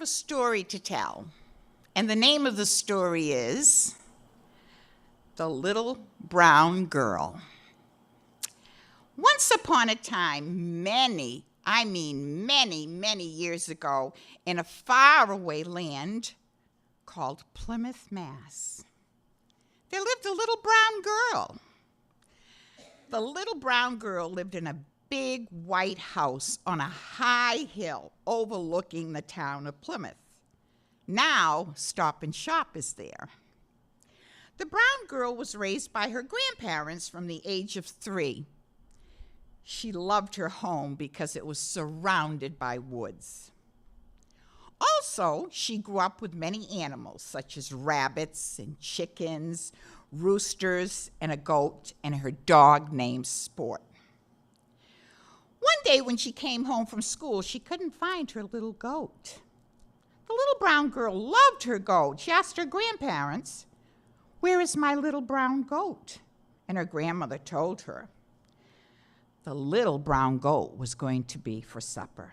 have a story to tell, and the name of the story is The Little Brown Girl. Once upon a time, many years ago, in a faraway land called Plymouth, Mass., there lived a little brown girl. The little brown girl lived in a big white house on a high hill overlooking the town of Plymouth. Now, Stop and Shop is there. The brown girl was raised by her grandparents from the age of 3. She loved her home because it was surrounded by woods. Also, she grew up with many animals, such as rabbits and chickens, roosters, and a goat, and her dog named Sport. One day when she came home from school, she couldn't find her little goat. The little brown girl loved her goat. She asked her grandparents, "Where is my little brown goat?" And her grandmother told her the little brown goat was going to be for supper.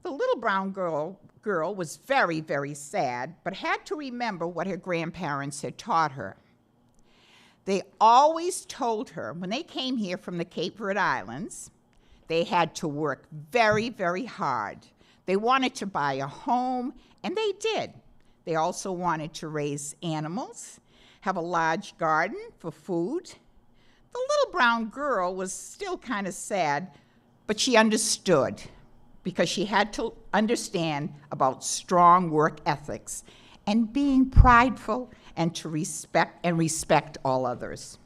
The little brown girl was very, very sad, but had to remember what her grandparents had taught her. They always told her when they came here from the Cape Verde Islands, they had to work very, very hard. They wanted to buy a home, and they did. They also wanted to raise animals, have a large garden for food. The little brown girl was still kind of sad, but she understood because she had to understand about strong work ethics and being prideful and to respect all others.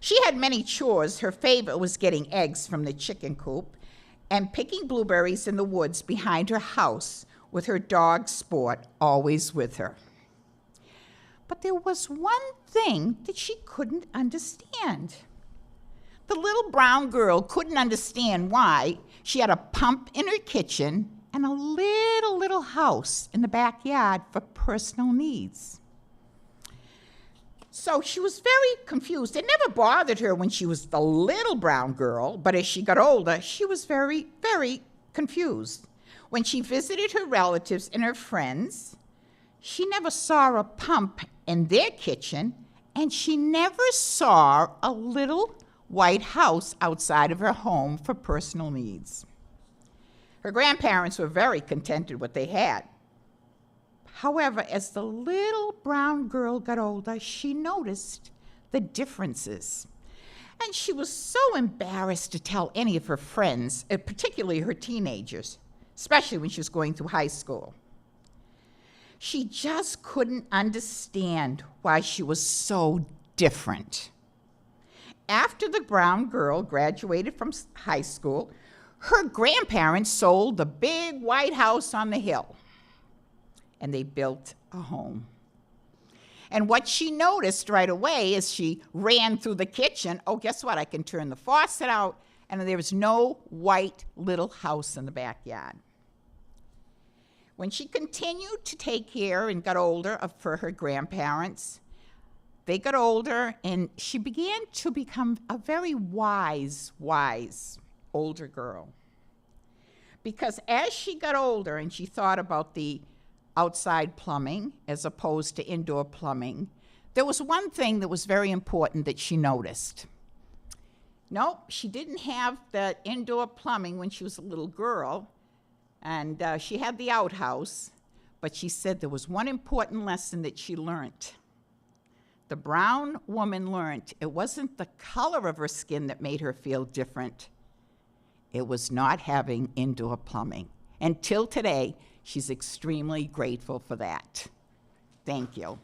She had many chores. Her favorite was getting eggs from the chicken coop and picking blueberries in the woods behind her house with her dog Sport always with her. But there was one thing that she couldn't understand. The little brown girl couldn't understand why she had a pump in her kitchen and a little house in the backyard for personal needs. So she was very confused. It never bothered her when she was the little brown girl, but as she got older, she was very, very confused. When she visited her relatives and her friends, she never saw a pump in their kitchen, and she never saw a little white house outside of her home for personal needs. Her grandparents were very contented with what they had. However, as the little brown girl got older, she noticed the differences. And she was so embarrassed to tell any of her friends, particularly her teenagers, especially when she was going through high school. She just couldn't understand why she was so different. After the brown girl graduated from high school, her grandparents sold the big white house on the hill, and they built a home. And what she noticed right away as she ran through the kitchen, oh, guess what? I can turn the faucet out, and there was no white little house in the backyard. When she continued to take care and got older for her grandparents, they got older, and she began to become a very wise older girl. Because as she got older and she thought about the outside plumbing as opposed to indoor plumbing, there was one thing that was very important that she noticed. Nope, she didn't have the indoor plumbing when she was a little girl, and she had the outhouse, but she said there was one important lesson that she learned. The brown woman learned it wasn't the color of her skin that made her feel different. It was not having indoor plumbing. Until today, she's extremely grateful for that. Thank you.